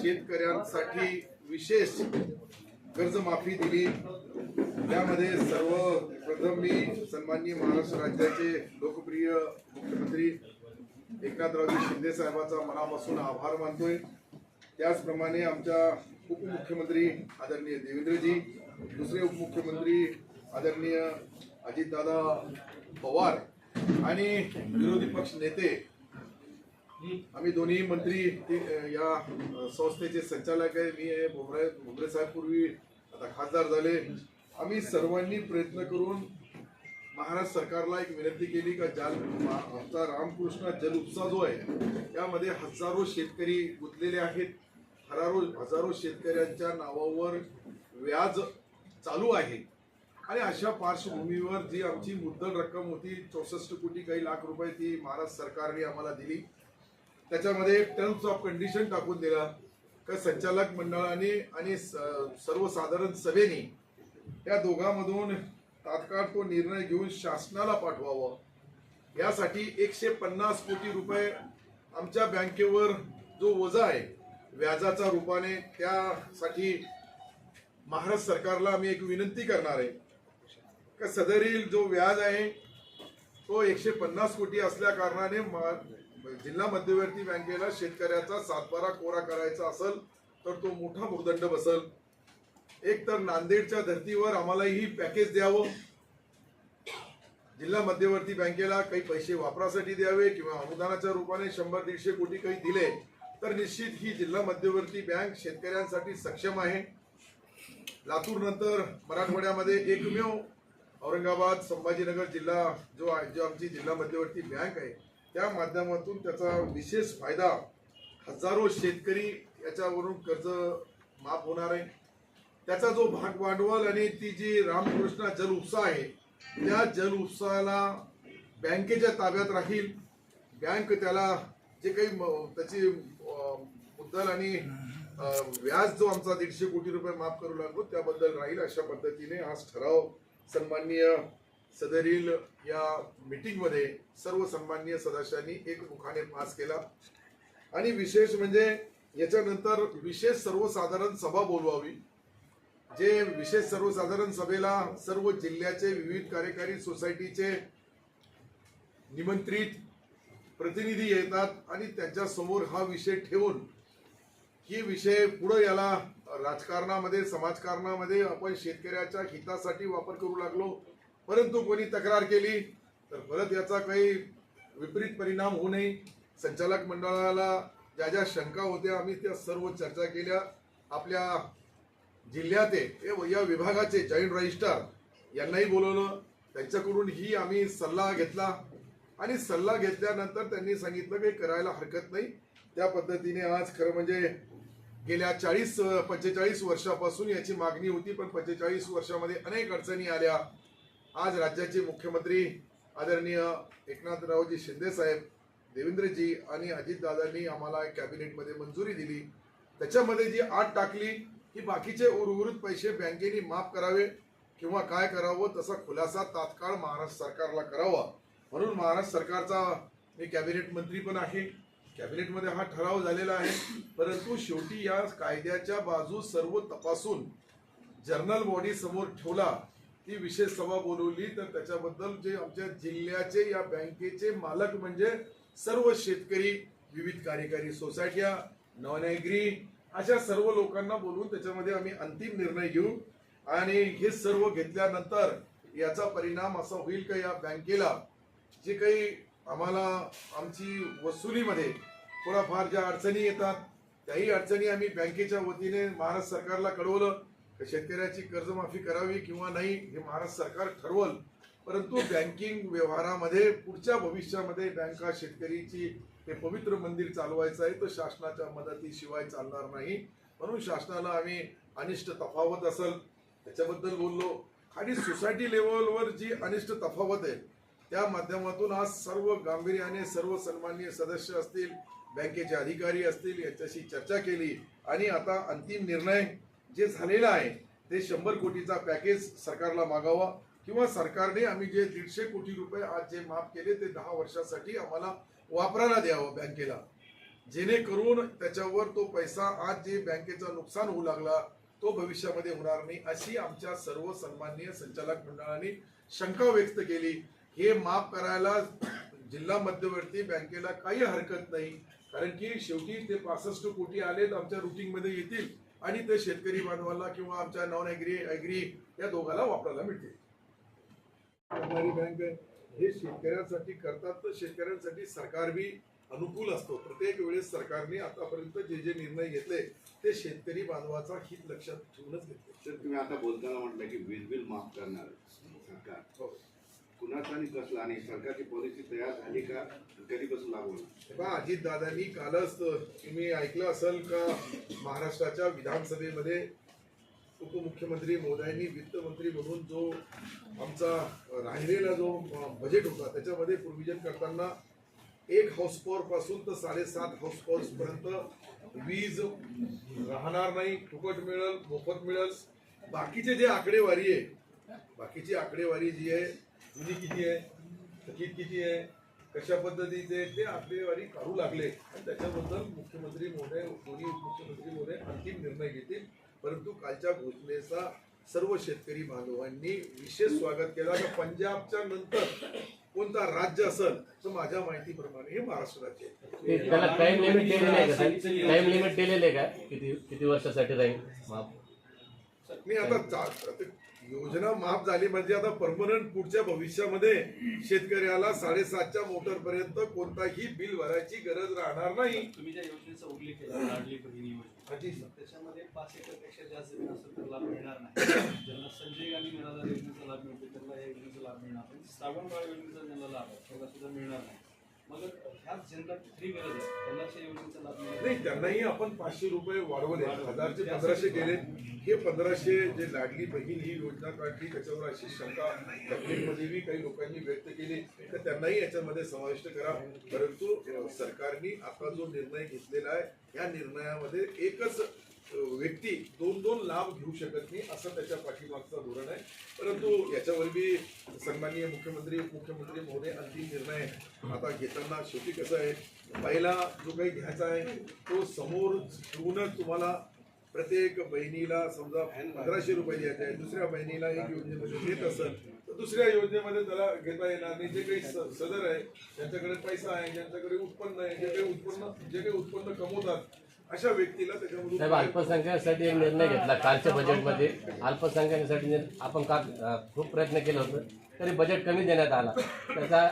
शेतकऱ्यांसाठी विशेष कर्जमाफी दिली। त्यामध्ये सर्वप्रथम मी सन्माननीय महाराष्ट्र राज्याचे लोकप्रिय मुख्यमंत्री एकनाथरावजी शिंदे साहेबांचा मनापासून आभार मानतोय। त्याचप्रमाणे आमच्या उपमुख्यमंत्री आदरणीय देवेंद्रजी, दुसरे उपमुख्यमंत्री आदरणीय अजितदादा पवार आणि विरोधी पक्ष नेते, आम्ही दोन्ही मंत्री या संस्थेचे संचालक आहे। मी आहे भोमरे साहेब, पूर्वी आता खासदार झाले। आम्ही सर्वांनी प्रयत्न करून महाराष्ट्र सरकारला एक विनंती केली का आमचा रामकृष्ण जल उपसा जो आहे त्यामध्ये हजारो शेतकरी गुंतलेले आहेत। हजारो शेतकऱ्यांच्या नावावर व्याज चालू आहे आणि अशा पार्श्वभूमीवर जी आमची मुद्दल रक्कम होती 64 कोटी काही लाख रुपये ती महाराष्ट्र सरकारने आम्हाला दिली। त्याच्यामध्ये टर्म्स ऑफ कंडिशन टाकून दिला का संचालक मंडळाने आणि सर्वसाधारण सभेने त्या दोघांमधून तात्काळ तो निर्णय घेऊन शासनाला पाठवावा। यासाठी 150 कोटी रुपये आमच्या बँकेवर जो वजा आहे व्याजाच्या रूपाने, त्यासाठी महाराष्ट्र सरकारला आम्ही एक विनंती करणार आहे का सदरील जो व्याज आहे तो 150 कोटी असल्या कारणाने जिल्हा मध्यवर्ती बँकेला शेतकऱ्याचा 7/12 कोरा करायचा असेल तर तो मोठा भूर्दंड बसेल। एक तर नांदेडच्या धर्तीवर आम्हाला ही पॅकेज द्यावं, जिल्हा मध्यवर्ती बँकेला काही पैसे वापरासाठी द्यावे किंवा अनुदानाच्या रूपाने 100-150 कोटी काही दिले तर निश्चित ही जिल्हा मध्यवर्ती बँक शेतकऱ्यांसाठी सक्षम आहे। लातूर नंतर मराठवाड्यामध्ये एकमेव औरंगाबाद संभाजीनगर जिल्हा जो आमची जिल्हा मध्यवर्ती बँक आहे त्या माध्यमातून त्याचा विशेष फायदा हजारो शेतकरी याच्यावरून कर्ज माफ होणार आहे। त्याचा जो भाग भांडवल आणि ती जी रामकृष्ण जल उपसा आहे त्या जल उपसाला बँकेच्या ताब्यात राहील। बँक त्याला जे काही त्याची मुद्दल आणि व्याज जो आमचा 150 कोटी रुपये माफ करू लागलो त्याबद्दल राहील। अशा पद्धतीने आज ठराव सन्माननीय सदरील या मीटिंग मध्ये सर्व सन्माननीय सदस्यांनी एकमुखाने पास केला। आणि विशेष म्हणजे याच्यानंतर विशेष सर्वसाधारण सभा बोलवावी। जे विशेष सर्वसाधारण सभेला सर्व जिल्ह्याचे विविध कार्यकारी सोसायटीचे निमंत्रित प्रतिनिधी येतात आणि त्यांच्या समोर हा विषय ठेवून ही विषय पुढे याला राजकारणामध्ये समाजकारणामध्ये आपण शेतकऱ्याच्या हितासाठी वापर करू लागलो, परंतु कोणी तक्रार केली तर परत याचा काही विपरीत परिणाम होऊ नये। संचालक मंडळाला ज्या ज्या शंका होत्या आम्ही त्या सर्व चर्चा केल्या। आपल्या जिल्ह्याचे या विभागाचे जॉईंट रजिस्ट्रार यांनाही बोलवलं, त्यांच्याकडून ही आम्ही सल्ला घेतला आणि सल्ला घेतल्यानंतर त्यांनी सांगितलं की करायला हरकत नाही। त्या पद्धतीने आज खरं म्हणजे गेल्या 45 वर्षापासून याची मागणी होती, पण 45 वर्षामध्ये अनेक अडचणी आल्या। आज राज्याचे मुख्यमंत्री आदरणीय एकनाथरावजी शिंदे साहेब, देवेंद्रजी आणि अजितदादांनी आम्हाला कॅबिनेटमध्ये मंजुरी दिली। त्याच्यामध्ये जी अट टाकली की बाकीचे उर्वरित पैसे बँकेने माफ करावे किंवा काय करावं तसा खुलासा तात्काळ महाराष्ट्र सरकारला करावा। म्हणून महाराष्ट्र सरकारचा मी कॅबिनेट मंत्री पण आहे, कॅबिनेटमध्ये हा ठराव झालेला आहे। परंतु शेवटी या कायद्याच्या बाजू सर्व तपासून जर्नल बॉडी समोर ठेवला, ती विशेष सभा बोलवली तर त्याच्याबद्दल जे आमच्या जिल्ह्याचे या बँकेचे मालक म्हणजे सर्व शेतकरी, विविध कार्यकारी सोसायट्या, नॉन ॲग्री अशा सर्व लोकांना बोलवून त्याच्यामध्ये आम्ही अंतिम निर्णय घेऊ। आणि हे सर्व घेतल्यानंतर याचा परिणाम असा होईल का या बँकेला जे काही आम्हाला आमची वसुलीमध्ये थोडाफार ज्या अडचणी येतात त्याही अडचणी आम्ही बँकेच्या वतीने महाराष्ट्र सरकारला कळवलं। शेतकऱ्याची कर्जमाफी करावी किंवा नाही हे महाराष्ट्र सरकार ठरवल, परंतु बँकिंग व्यवहारामध्ये पुढच्या भविष्यामध्ये बँका शेतकरीची हे पवित्र मंदिर चालवायचं आहे तर शासनाच्या मदतीशिवाय चालणार नाही। म्हणून शासनाला आम्ही अनिष्ट तफावत असेल त्याच्याबद्दल बोललो। खाली सोसायटी लेवलवर जी अनिष्ट तफावत आहे त्या माध्यमातून आज सर्व गांभीर्याने सर्व सन्माननीय सदस्य असतील, बँकेचे अधिकारी असतील याच्याशी चर्चा केली आणि आता अंतिम निर्णय जे झालेला आहे ते 100 कोटीचा पॅकेज सरकारला मागावा किंवा सरकारने आम्ही जे 150 कोटी रुपये आज जे माफ केले ते 10 वर्षासाठी आम्हाला वापरायला द्यावं बँकेला। जेणेकरून त्याच्यावर तो पैसा आज जे बँकेचं नुकसान होऊ लागला तो भविष्यामध्ये होणार नाही अशी आमच्या सर्व सन्माननीय संचालक मंडळाने शंका व्यक्त केली. हे माफ करायला जिल्हा मध्यवर्ती बँकेला काही हरकत नाही, कारण की शेवटी ते 65 कोटी आलेत आमच्या रुटीनमध्ये येतील आणि ते शेतकरी बांधवाला किंवा आमच्या नॉन ॲग्री या दोघाला वापरायला मिळतील. सरकारी बँक हे शेतकऱ्यांसाठी करतात, तर शेतकऱ्यांसाठी सरकार बी अनुकूल असतो. प्रत्येक वेळेस सरकारने आतापर्यंत जे जे निर्णय घेतले ते शेतकरी बांधवाचा हित लक्षात ठेवूनच घेतले. तर तुम्ही आता बोलताना म्हटलं की वीज बिल माफ करणार सरकार, हो. कुणाचा आणि कसला, आणि सरकारची पॉलिसी तयार झाली का, कधीपासून लागू होणार? बा अजितदादांनी कालच तुम्ही ऐकलं असेल का महाराष्ट्राच्या विधानसभेमध्ये उपमुख्यमंत्री महोदयांनी वित्तमंत्री म्हणून जो आमचा राहिलेला जो बजेट होता त्याच्यामध्ये प्रोव्हिजन करताना 1 हाऊस पॉवर पासून तर 7.5 हाऊस पॉवर्स पर्यंत वीज राहणार नाही, फुकट मिळेल, मोफत मिळेल. बाकीचे जे आकडेवारी आहे, बाकीची आकडेवारी जी आहे जुनी किती आहे, थकीत किती आहे, कशा पद्धतीचे ते आकडेवारी काढू लागले आणि त्याच्याबद्दल मुख्यमंत्री महोदय, दोन्ही उपमुख्यमंत्री महोदय अंतिम निर्णय घेतील. परंतु कालच्या घोषणेचा सर्व शेतकरी बांधवांनी विशेष स्वागत केला. तर पंजाबच्या नंतर कोणता राज्य असेल तर माझ्या माहितीप्रमाणे हे महाराष्ट्र राज्य आहे. त्याला टाइम लिमिट दिलेलं आहे का? टाइम लिमिट दिलेलं आहे का? किती वर्षासाठी राहील माफ? मी आता योजना माफ झाली म्हणजे आता परमनंट पुढच्या भविष्यामध्ये शेतकऱ्याला 7.5च्या मोटर पर्यंत कोणताही बिल भरायची गरज राहणार नाही. तुम्ही ज्या योजनेचा उल्लेख केला लाडली बहीण योजना, त्याच्यामध्ये 5 एकरपेक्षा जास्त जमीन असेल तर लाभ मिळणार नाही. ज्यांना संजय गांधी निराधार योजनेचा लाभ मिळतो त्यांना या योजनेचा लाभ मिळणार नाही. श्रावणबाळ योजनेचा ज्यांना लाभ आहे त्याला सुद्धा मिळणार नाही. मग ह्याच ज्यांना फ्री गरज आहे त्यांनाच या योजनेचा लाभ मिळणार नाही. त्यांनाही आपण 500 रुपये वाढवले, 1000चे 1500 केले. हे 1500 जे लाडली बहीण ही योजना काढली त्याच्यावर अशी शंका तकलीफमध्येही काही लोकांनी व्यक्त केली तर त्यांनाही याच्यामध्ये समाविष्ट करा. परंतु सरकारने आता जो निर्णय घेतलेला आहे या निर्णयामध्ये एकच व्यक्ती 2 लाभ घेऊ शकत नाही असं त्याच्या पाठीमागचं धोरण आहे. परंतु याच्यावर बी सन्माननीय मुख्यमंत्री उपमुख्यमंत्री महोदय अंतिम निर्णय आता घेताना शेवटी कसं आहे, पहिला जो काही घ्यायचा आहे तो समोर ठेवूनच तुम्हाला प्रत्येक बहिणीला समजा 1500 रुपये द्यायचे आहे, दुसऱ्या बहिणीला एक योजनेमध्ये देत असेल तर दुसऱ्या योजनेमध्ये त्याला घेता येणार नाही. जे काही सदर आहे ज्यांच्याकडे पैसा आहे, ज्यांच्याकडे उत्पन्न आहे, जे काही उत्पन्न कमवतात अशा व्यक्तीला त्याच्यामधून साहेब, अल्पसंख्याकांसाठी एक निर्णय घेतला कालच्या बजेटमध्ये. अल्पसंख्याकांसाठी आपण खूप प्रयत्न केला होता तरी बजेट कमी देण्यात आला. त्याचा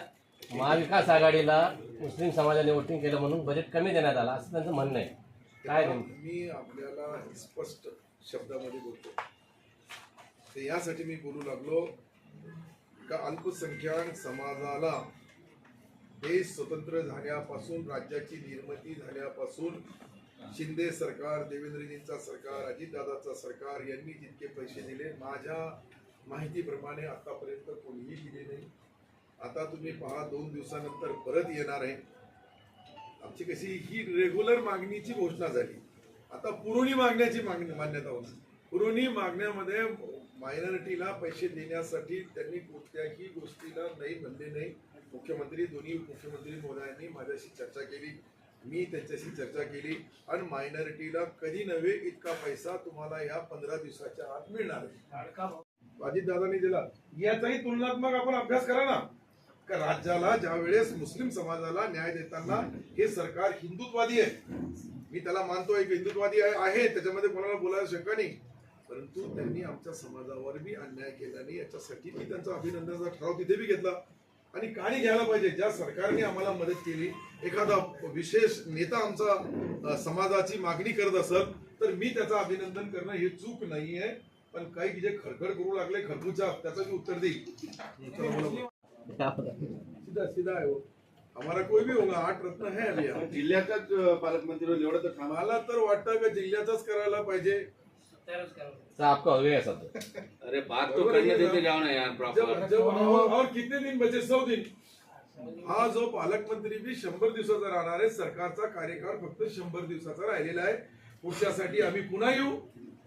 महाविकास आघाडीला मुस्लिम समाजाने वोटिंग केलं म्हणून बजेट कमी देण्यात आला असं त्यांचं म्हणणं आहे. काय मी आपल्याला स्पष्ट शब्दामध्ये बोलतो ते यासाठी मी बोलू लागलो का अल्पसंख्याक समाजाला देश स्वतंत्र झाल्यापासून, राज्याची निर्मिती झाल्यापासून शिंदे सरकार, देवेंद्रजींचा सरकार, अजितदादाचा सरकार यांनी जितके पैसे दिले माझ्या माहितीप्रमाणे आतापर्यंत कोणीही दिले नाही. आता तुम्ही पहा 2 दिवसानंतर परत येणार आहे. आमची कशी ही रेग्युलर मागणीची घोषणा झाली, आता पुरवणी मागण्याची मान्यता होती. पुरवणी मागण्यामध्ये मायनॉरिटीला पैसे देण्यासाठी त्यांनी कोणत्याही गोष्टीला नाही म्हणले नाही. मुख्यमंत्री, दोन्ही मुख्यमंत्री महोदयांनी माझ्याशी चर्चा केली, मी त्यांच्याशी चर्चा केली आणि मायनॉरिटीला कधी नव्हे इतका पैसा तुम्हाला या 15 दिवसाच्या आत मिळणार आहे. अजितदादांनी दिला. याचाही तुलनात्मक आपण अभ्यास करा ना का राज्याला ज्या वेळेस मुस्लिम समाजाला न्याय देताना हे सरकार हिंदुत्ववादी आहे, मी त्याला मानतोय की हिंदुत्ववादी आहे, त्याच्यामध्ये कोणाला बोलायला शंका नाही. परंतु त्यांनी आमच्या समाजावर बी अन्याय केला नाही याच्यासाठी मी त्यांचा अभिनंदनाचा ठराव तिथे बी घेतला. आणि काळजी घ्यायला पाहिजे, ज्या सरकारने आम्हाला मदत केली, एखादा विशेष नेता आमचा समाजाची मागणी करत असेल तर मी त्याचं अभिनंदन करणं हे चूक नाहीये. पण काही जे खडखड करू लागले खरबूजा त्याचं मी उत्तर देईल. सीधा सीधा आहे, हमारा कोई भी होगा, 8 रत्न है अभी. जिल्ह्याचाच पालकमंत्री एवढं तर मला तर वाटतं की जिल्ह्याचाच करायला पाहिजे. आपका हो गया सब. अरे बात तो करने देते जाओ ना यार प्रॉपर. और कितने दिन बचे? 100 दिन. हा जो पालकमंत्री बी 100 दिवसाचा राहणार आहे. सरकारचा कार्यकाळ फक्त 100 दिवसाचा राहिलेला आहे. पुढच्यासाठी आम्ही पुन्हा येऊ.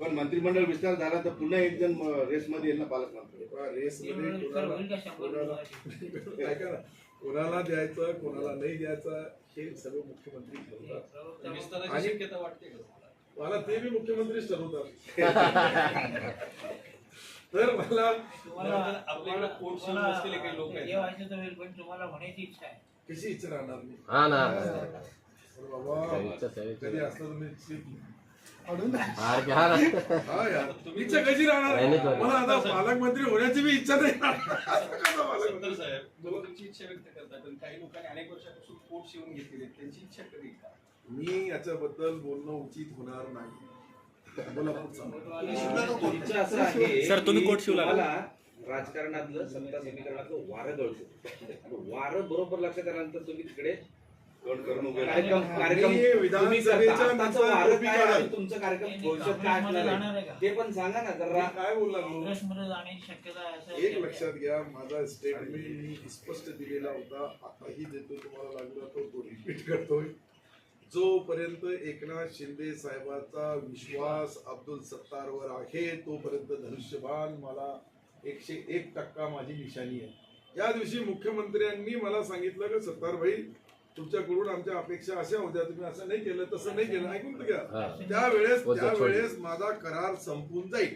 पण मंत्रिमंडळ विस्तार झाला तर पुन्हा एक जण रेस मध्ये येईल ना पालकमंत्री. रेस मध्ये ऐका ना, कोणाला द्यायचं कोणाला नाही द्यायचं हे सर्व मुख्यमंत्री ठरवतात. विस्ताराची आणि- शक्यता वाटते का तुम्हाला? मला ते बी मुख्यमंत्रीच ठरवतात. तर मला आपल्याकडे कोर्ट शिवून बसलेले काही लोक आहेत. पण तुम्हाला म्हणायची इच्छा आहे. कशी इच्छा राहणार नाही. हा ना तर बाबा इच्छा आहे. कधी असलं तर मी इच्छित नाही. हार की हार हा यार इच्छा कशी राहणार नाही, नाही. मला आता पालकमंत्री होण्याची बी इच्छा नाही. सत्तर साहेब तुमची इच्छा व्यक्त करतात पण काही लोकांनी अनेक वर्षापासून कोर्ट शिवून घेतलेले आहेत. त्यांची इच्छा कधी का? मी याच्याबद्दल बोलणं उचित होणार नाही. बोला पुढचा. तुमचं असं आहे सर, तुम्ही की कोट शिवला का? तुम्हाला राजकारणातलं सत्ता समीकरणातलं वारं गळतो. वारं बरोबर लक्षात आल्यानंतर तुम्ही तिकडे कार्यक्रम मी तुम्ही करता. विधानसभेच्या आताचं नंतर वारं टोपी काय काढाल. आहे? तुमचं कार्यक्रम भविष्यात काय असणार आहे? ते पण सांगा ना जरा. मी काय बोलला लागलो? काँग्रेसमध्ये जाण्याची शक्यता आहे असं एक लक्षात घ्या, माझा स्टेटमेंट मी स्पष्ट दिलेला होता, आताही देतो, तुम्हाला लागला तो रिपीट करतोय. जोपर्यंत एकनाथ शिंदे साहेबांचा विश्वास अब्दुल सत्तारवर आहे तोपर्यंत धनुष्यबाण मला 101% माझी निशाणी आहे. या दिवशी मुख्यमंत्र्यांनी मला सांगितलं की सत्तार भाई तुमच्याकडून आमच्या अपेक्षा अशा होत्या, तुम्ही असं नाही केलं तसं नाही केलं, ऐकून तर घ्या. हा. त्यावेळेस माझा करार संपून जाईल.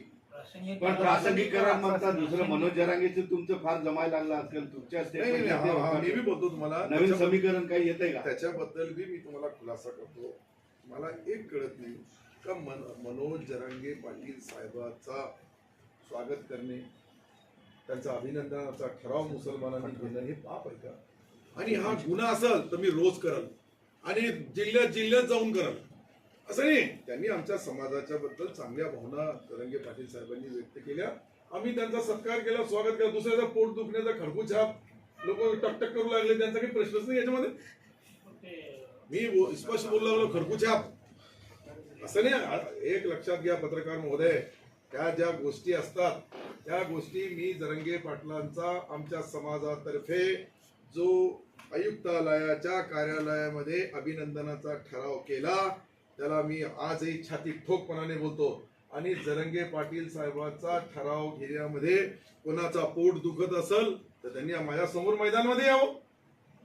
पण प्रासंगिकरण म्हणतात दुसरं मनोज जरांगेचं तुमचं फार जमायला लागलं असेल तुमच्या नाही, नाही, नाही, हा, हा, मी बी बोलतो तुम्हाला नवीन त्याच्याबद्दल- समीकरण काही येतंय का? त्याच्याबद्दल बी मी तुम्हाला खुलासा करतो. मला एक कळत नाही का मनोज जरांगे पाटील साहेबांचा स्वागत करणे, त्यांचा अभिनंदनाचा ठराव मुसलमानांनी घेणं हे पाप आहे का? आणि हा गुन्हा असेल तर मी रोज करल आणि जिल्ह्यात जिल्ह्यात जाऊन करल असं नाही. त्यांनी आमच्या समाजाच्या बद्दल चांगल्या भावना जरांगे पाटील साहेबांनी व्यक्त केल्या. आम्ही त्यांचा सत्कार केला, स्वागत केलं. दुसऱ्याचा पोट दुखण्याचा खडकूछाप लोक टकटक करू लागले, त्यांचा काही प्रश्नच नाही याच्यामध्ये. मी स्पष्ट बोललो लागलो, खडकूछाप असं नाही. एक लक्षात घ्या पत्रकार महोदय, त्या ज्या गोष्टी असतात त्या गोष्टी मी जरांगे पाटलांचा आमच्या समाजातर्फे जो आयुक्तालयाच्या कार्यालयामध्ये अभिनंदनाचा ठराव केला त्याला मी आजही छाती ठोकपणाने बोलतो. आणि जरांगे पाटील साहेबांचा ठराव घेण्यामध्ये कोणाचा पोट दुखत असेल तर त्यांनी माझ्या समोर मैदानामध्ये यावं.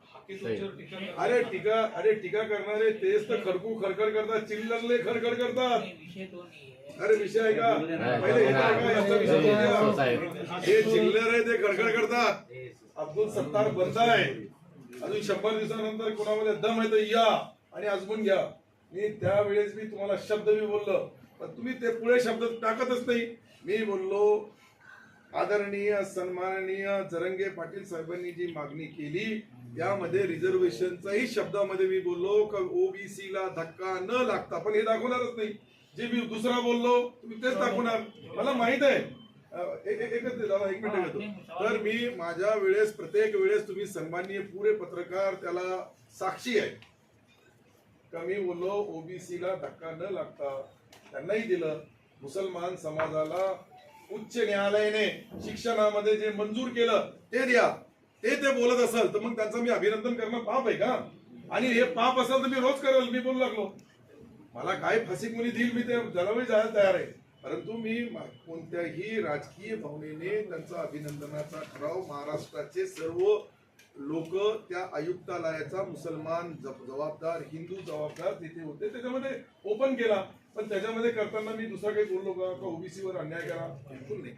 हाकी तुमच्यावर टीका करतात. अरे टीका करणारे तेच तर खडकू खडखड करतात, चिल्लरले खडखड करतात. विषय तो नाही आहे. अरे विषय आहे का? पहिले हे काय का याचा विषय बोलूया. हे चिल्लर आहे ते खडखड करतात. अब्दुल सत्तार बंद आहे, अजून 100 दिवसानंतर कोणामध्ये दम आहे तर या आणि आजमून घ्या. मी त्यावेळेस मी तुम्हाला शब्द मी बोललो पण तुम्ही ते पुढे शब्द टाकतच नाही. मी बोललो आदरणीय सन्माननीय जरांगे पाटील साहेबांनी जी मागणी केली त्यामध्ये रिझर्वेशनचाही शब्दामध्ये मी बोललो का ओबीसी ला धक्का न लागता, पण हे दाखवणारच नाही. जे मी दुसरा बोललो तुम्ही तेच दाखवणार. मला माहित आहे. एक मिनिट घेतो. तर मी माझ्या वेळेस प्रत्येक वेळेस तुम्ही सन्माननीय पुरे पत्रकार त्याला साक्षी आहे का मी बोललो ओबीसी ला धक्का न लागता त्यांनाही दिलं. मुसलमान समाजाला उच्च न्यायालयाने शिक्षणामध्ये जे मंजूर केलं ते द्या. ते बोलत असेल तर मग त्यांचं मी अभिनंदन करणं पाप आहे का? आणि हे पाप असेल तर मी रोज करेल. मी बोलू लागलो मला काय फाशी कोणी देईल मी ते जरावे जायला तयार आहे, परंतु मी कोणत्याही राजकीय भावनेने त्यांचा अभिनंदनाचा ठराव महाराष्ट्राचे सर्व लोक त्या आयुक्तालयाचा मुसलमान जबाबदार हिंदू जबाबदार तिथे होते त्याच्यामध्ये ओपन केला. पण त्याच्यामध्ये करताना मी दुसरा काही बोललो का ओबीसी वर अन्याय करा? बिलकुल नाही.